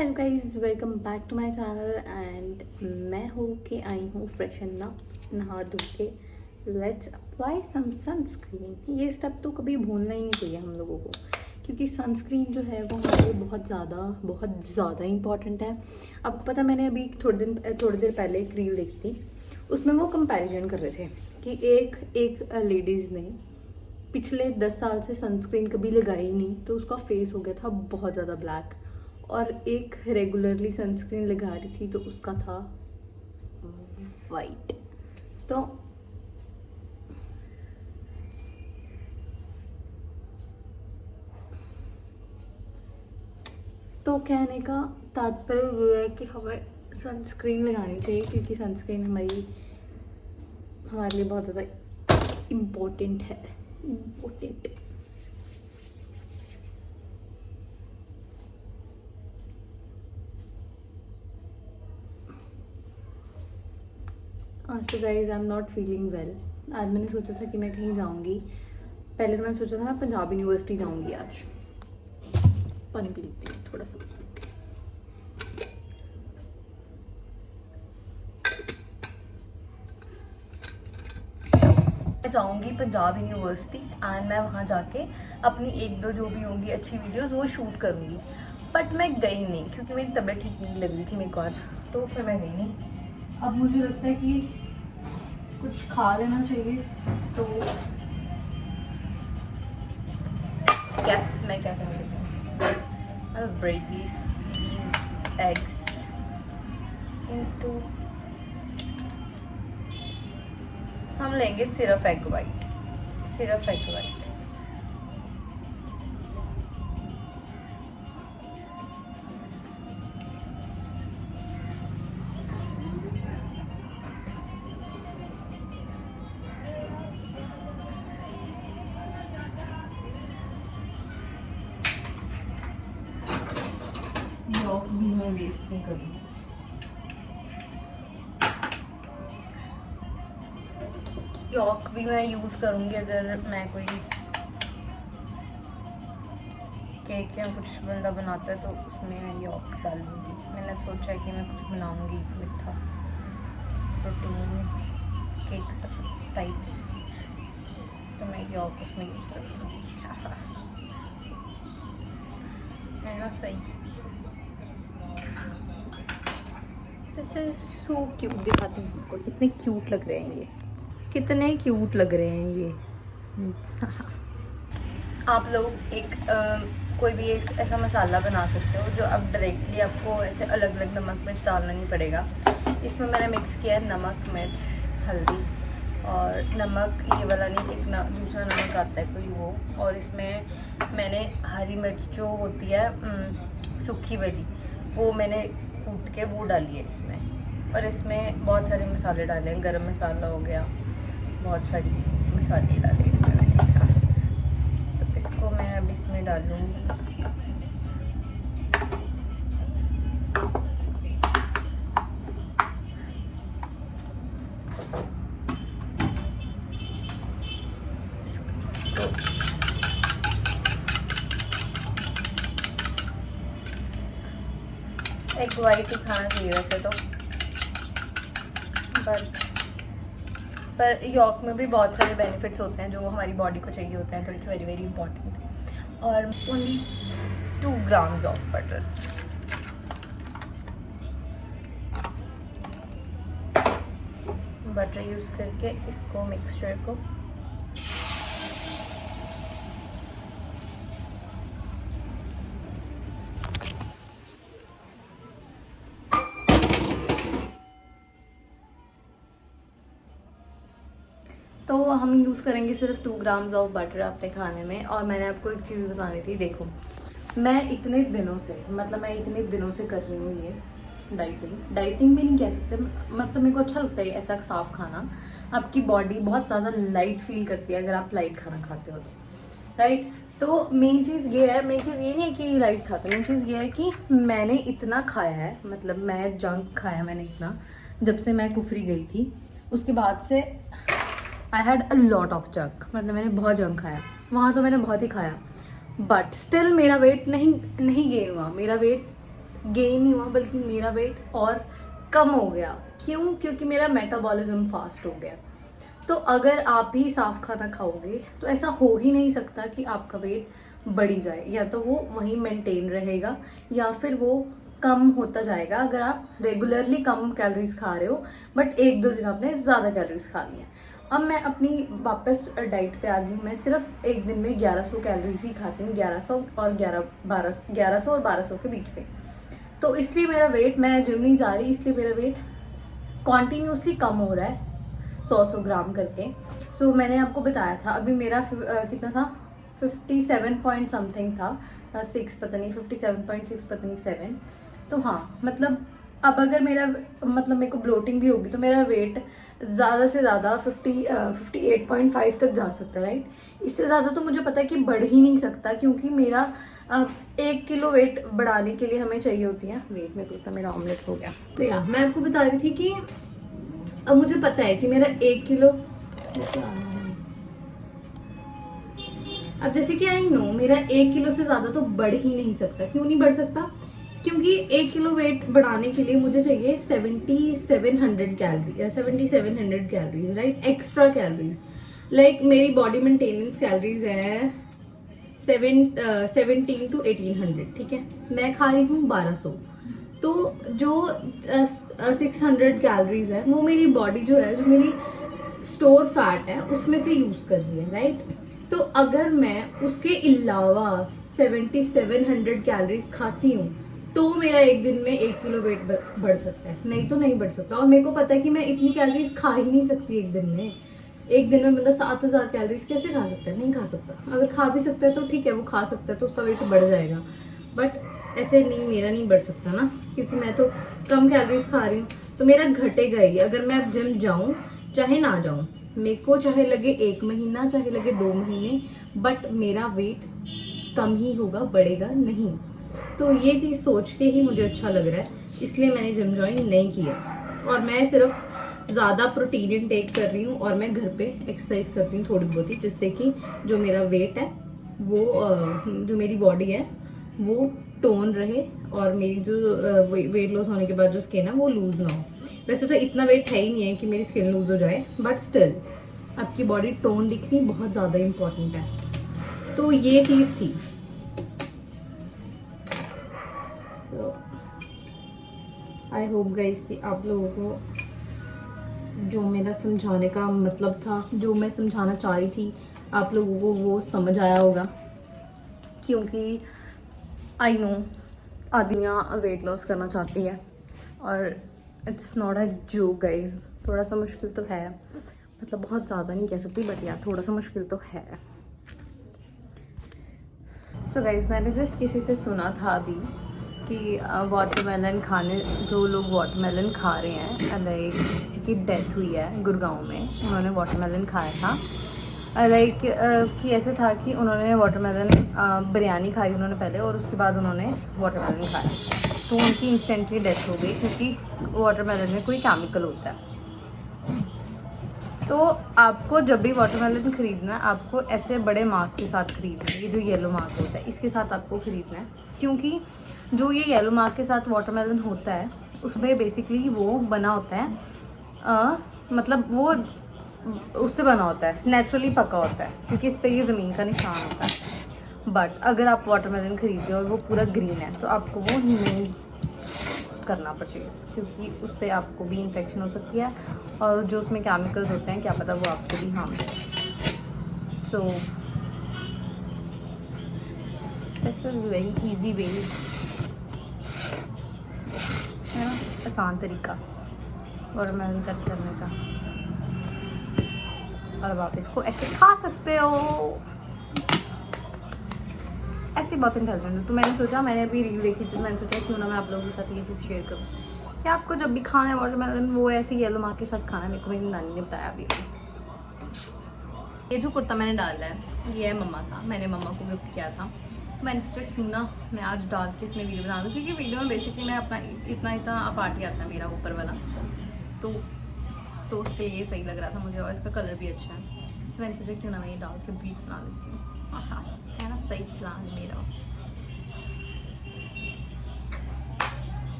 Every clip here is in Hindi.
Hello guys, welcome back to my channel and मैं हो के आई हूँ फ्रेश एंड नहा धो के। Let's apply some sunscreen. ये स्टेप तो कभी भूलना ही नहीं चाहिए हम लोगों को, क्योंकि सनस्क्रीन जो है वो हमारे लिए बहुत ज़्यादा इंपॉर्टेंट है। आपको पता, मैंने अभी थोड़ी देर पहले एक रील देखी थी, उसमें वो कंपैरिजन कर रहे थे कि एक लेडीज़ ने पिछले 10 साल से सनस्क्रीन कभी लगाई नहीं, तो उसका फेस हो गया था बहुत ज़्यादा ब्लैक, और एक रेगुलरली सनस्क्रीन लगा रही थी तो उसका था वाइट। तो कहने का तात्पर्य ये है कि हमें सनस्क्रीन लगानी चाहिए, क्योंकि सनस्क्रीन हमारे लिए बहुत ज़्यादा इम्पोर्टेंट है। So guys, I am not feeling well. आज मैंने सोचा था कि मैं कहीं जाऊंगी। पहले तो मैंने सोचा था मैं पंजाब यूनिवर्सिटी जाऊंगी आज। पानी पी लेती हूँ थोड़ा सा। मैं जाऊंगी पंजाब यूनिवर्सिटी एंड मैं वहाँ जाके अपनी एक दो जो भी होंगी अच्छी वीडियोस वो शूट करूँगी। बट मैं गई नहीं क्योंकि मेरी तबीयत ठीक नहीं लग रही थी मेरे को आज, तो फिर मैं गई नहीं। अब मुझे लगता है कि कुछ खा लेना चाहिए, तो यस, मैं क्या कर लेती हूँ। I'll break these eggs into, हम लेंगे सिर्फ एग वाइट। यॉक भी मैं वेस्ट नहीं करूँगी। यॉक भी मैं यूज़ करूँगी अगर मैं कोई केक या कुछ बंदा बनाता है तो उसमें मैं यॉक डालूँगी। मैंने सोचा है कि मैं कुछ बनाऊँगी मीठा प्रोटीन केक्स टाइप्स, तो मैं यॉक उसमें यूज़ करूँगी। है ना सही? This is so cute. दिखाती हूँ आपको कितने क्यूट लग रहे हैं ये, कितने क्यूट लग रहे हैं ये। आप लोग एक कोई भी एक ऐसा मसाला बना सकते हो जो आप डायरेक्टली, आपको ऐसे अलग अलग नमक मिर्च डालना नहीं पड़ेगा। इसमें मैंने मिक्स किया है नमक मिर्च हल्दी और नमक, ये वाला नहीं, एक दूसरा नमक आता है कोई वो, और इसमें मैंने हरी मिर्च जो होती है सूखी वाली, वो मैंने कूट के वो डाली है इसमें। और इसमें बहुत सारे मसाले डाले हैं, गरम मसाला हो गया, बहुत सारी मसाले डाले इसमें मैंने। तो इसको मैं अब इसमें डालूँगी। एग वाइट ही खाना चाहिए वैसे तो, पर यॉक में भी बहुत सारे बेनिफिट्स होते हैं जो हमारी बॉडी को चाहिए होते हैं, तो इट्स वेरी वेरी इंपॉर्टेंट। और only 2 grams of butter. Butter use करके इसको मिक्सचर को तो हम यूज़ करेंगे सिर्फ 2 grams ऑफ बटर अपने खाने में। और मैंने आपको एक चीज़ बतानी थी। देखो, मैं इतने दिनों से कर रही हूँ ये डाइटिंग भी नहीं कह सकते, मतलब मेरे को अच्छा लगता है ऐसा साफ खाना। आपकी बॉडी बहुत ज़्यादा लाइट फील करती है अगर आप लाइट खाना खाते हो तो, राइट? तो मेन चीज़ ये नहीं है कि लाइट खाते, मेन चीज़ ये है कि मैंने इतना खाया है, मतलब मैं जंक खाया मैंने इतना, जब से मैं कुफरी गई थी उसके बाद से I had a lot of junk, मतलब मैंने बहुत जंक खाया वहाँ, तो मैंने बहुत ही खाया। बट स्टिल मेरा वेट नहीं गेन हुआ, मेरा वेट गेन नहीं हुआ, बल्कि मेरा वेट और कम हो गया। क्यों? क्योंकि मेरा मेटाबॉलिज्म फास्ट हो गया। तो अगर आप भी साफ खाना खाओगे तो ऐसा हो ही नहीं सकता कि आपका वेट बढ़ी जाए, या तो वो वहीं मेंटेन रहेगा या फिर वो कम होता जाएगा अगर आप रेगुलरली कम कैलोरीज खा रहे हो, बट एक दो दिन आपने ज़्यादा कैलोरीज खा ली है। अब मैं अपनी वापस डाइट पे आ गई हूँ। मैं सिर्फ एक दिन में 1100 कैलोरीज ही खाती हूँ, 1100 और 1100 और 1200 के बीच में। तो इसलिए मेरा वेट, मैं जिम नहीं जा रही इसलिए मेरा वेट कॉन्टीन्यूसली कम हो रहा है 100 ग्राम करके। सो मैंने आपको बताया था अभी मेरा कितना था, 57 पॉइंट समथिंग था, 6 पता नहीं, 57.6 पता नहीं 7। तो हाँ, मतलब अब अगर मेरा मतलब मेरे को ब्लोटिंग भी होगी तो मेरा वेट ज़्यादा से ज़्यादा 58.5 तक जा सकता है, राइट। इससे ज़्यादा तो मुझे पता है कि बढ़ ही नहीं सकता, क्योंकि मेरा 1 किलो वेट बढ़ाने के लिए हमें चाहिए होती है, वेट में तो मेरा ऑमलेट हो गया। तो यार मैं आपको बता रही थी कि अब मुझे पता है कि मेरा 1 किलो, अब जैसे कि आई नो मेरा 1 किलो से ज़्यादा तो बढ़ ही नहीं सकता। क्यों नहीं बढ़ सकता? क्योंकि 1 किलो वेट बढ़ाने के लिए मुझे चाहिए 7700 calories, right, extra calories. Like मेरी बॉडी मेंटेनेंस कैलोरीज है 17 to 1800, ठीक है। मैं खा रही हूँ 1200, तो जो 600 कैलोरीज है वो मेरी बॉडी जो है, जो मेरी स्टोर फैट है उसमें से यूज कर रही है, राइट। तो अगर मैं उसके अलावा 7700 कैलोरीज खाती हूँ तो मेरा एक दिन में 1 किलो वेट बढ़ सकता है, नहीं तो नहीं बढ़ सकता। और मेरे को पता है कि मैं इतनी कैलोरीज खा ही नहीं सकती एक दिन में। एक दिन में मतलब 7000 कैलोरीज कैसे खा सकता है? नहीं खा सकता। अगर खा भी सकता है तो ठीक है, वो खा सकता है तो उसका वेट बढ़ जाएगा, बट ऐसे नहीं, मेरा नहीं बढ़ सकता ना, क्योंकि मैं तो कम कैलोरीज खा रही हूँ, तो मेरा घटेगा ही। अगर मैं अब जिम जाऊँ चाहे ना जाऊँ, मेरे को चाहे लगे 1 महीना, चाहे लगे 2 महीने, बट मेरा वेट कम ही होगा, बढ़ेगा नहीं। तो ये चीज़ सोच के ही मुझे अच्छा लग रहा है, इसलिए मैंने जिम ज्वाइन नहीं किया। और मैं सिर्फ ज़्यादा प्रोटीन इनटेक कर रही हूँ और मैं घर पे एक्सरसाइज करती हूँ थोड़ी बहुत ही, जिससे कि जो मेरा वेट है वो जो मेरी बॉडी है वो टोन रहे और मेरी जो वेट लॉस होने के बाद जो स्किन है वो लूज ना हो। वैसे तो इतना वेट है ही नहीं है कि मेरी स्किन लूज हो जाए, बट स्टिल आपकी बॉडी टोन दिखनी बहुत ज़्यादा इम्पोर्टेंट है। तो ये चीज़ थी। सो आई होप गाइस कि आप लोगों को जो मेरा समझाने का मतलब था, जो मैं समझाना चाह रही थी, आप लोगों को वो समझ आया होगा। क्योंकि आई नो आदमियाँ वेट लॉस करना चाहती है और it's not a joke guys. थोड़ा सा मुश्किल तो है, मतलब बहुत ज़्यादा नहीं कह सकती, बट यार थोड़ा सा मुश्किल तो है। सो गाइस, मैंने जस्ट किसी से सुना था अभी कि वाटरमेलन खाने, जो लोग वाटरमेलन खा रहे हैं, लाइक किसी की डेथ हुई है गुड़गांव में, उन्होंने वाटरमेलन खाया था। लाइक कि ऐसे था कि उन्होंने वाटरमेलन बिरयानी खाई उन्होंने पहले, और उसके बाद उन्होंने वाटरमेलन खाया, तो उनकी इंस्टेंटली डेथ हो गई, क्योंकि वाटरमेलन में कोई केमिकल होता है। तो आपको जब भी वाटरमेलन खरीदना है, आपको ऐसे बड़े मार्क के साथ खरीदना है। ये जो येलो मार्क होता है इसके साथ आपको खरीदना है, क्योंकि जो ये येलो मार्क के साथ वाटरमेलन होता है उसमें बेसिकली वो बना होता है मतलब वो उससे बना होता है, नेचुरली पका होता है, क्योंकि इस पर ये ज़मीन का निशान होता है। बट अगर आप वाटरमेलन खरीदते हो और वो पूरा ग्रीन है तो आपको वो नहीं करना परचेज, क्योंकि उससे आपको भी इन्फेक्शन हो सकती है, और जो उसमें केमिकल्स होते हैं क्या पता वो आपको भी हार्म करें। So this is very easy way, है ना, आसान तरीका वाटरमेलन कट करने का। और अब आप इसको ऐसे खा सकते हो, ऐसी बातें फैल रही। तो मैंने सोचा, मैंने अभी रील देखी थी, मैंने सोचा क्यों ना मैं आप लोगों के साथ ये चीज़ शेयर करूँ कि आपको जब भी खाना है वाटरमेलन वो ऐसे येलो मार्क के साथ खाना है। मेरे को मेरी नानी ने बताया अभी। ये जो कुर्ता मैंने डाला है ये है मम्मा का, मैंने मम्मा को गिफ्ट किया था। मैंने सोचा क्यों ना मैं आज डाल के इसमें वीडियो बना दूँ, क्योंकि वीडियो में बेसिकली मैं अपना इतना पार्टी आता है मेरा ऊपर वाला, तो उसके लिए सही लग रहा था मुझे, और इसका कलर भी अच्छा है। तो मैंने सोचा क्यों ना मैं ये डाल के वीडियो बना लेती हूँ। हाँ, है ना सही प्लान मेरा।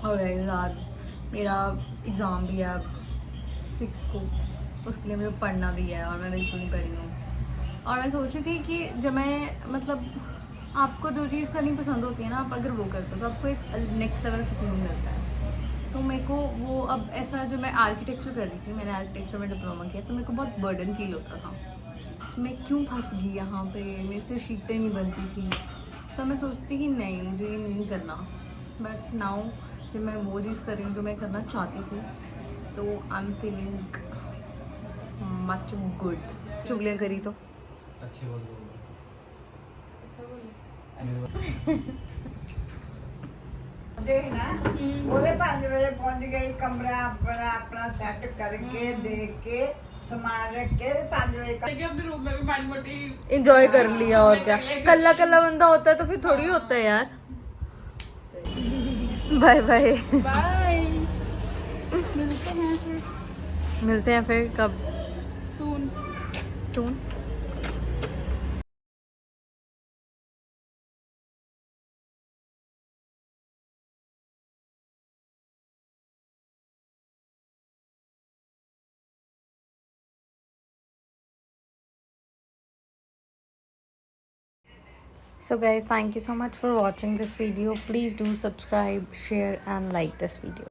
और guys, आज मेरा एग्ज़ाम भी है अब 6 को, उसके लिए मुझे पढ़ना भी है और मैं बिल्कुल नहीं पढ़ी हूँ। और मैं सोच रही थी कि जब मैं मतलब आपको जो चीज़ करनी पसंद होती है ना, आप अगर वो करते हो तो आपको एक नेक्स्ट लेवल सुकून मिलता है। तो मेरे को वो अब ऐसा, जो मैं आर्किटेक्चर कर रही थी, मैंने आर्किटेक्चर में डिप्लोमा किया, तो मेरे को बहुत बर्डन फील होता था। मैं क्यों फंस गई यहाँ पे, मेरे से शीटें नहीं बनती थी। तो मैं सोचती कि नहीं, मुझे ये नहीं करना। बट नाउ जब मैं वो चीज़ कर रही हूँ जो मैं करना चाहती थी, तो I am feeling much good. चुगलियाँ करी तो अच्छी बात बोल देखना ਉਹਦੇ 5 ਵਜੇ ਪਹੁੰਚ ਗਈ ਕਮਰਾ ਆਪਣਾ ਆਪਣਾ ਸੈੱਟ ਕਰਕੇ देख के सामान रख के 5 बजे अपने रूम में भी माड़ी मोटी इंजॉय कर लिया। और क्या, कल्ला कल्ला बंदा होता है तो फिर थोड़ी होता है यार। Bye bye. बाय। मिलते हैं फिर कब? सून। सून। So guys, thank you so much for watching this video. Please do subscribe, share and like this video.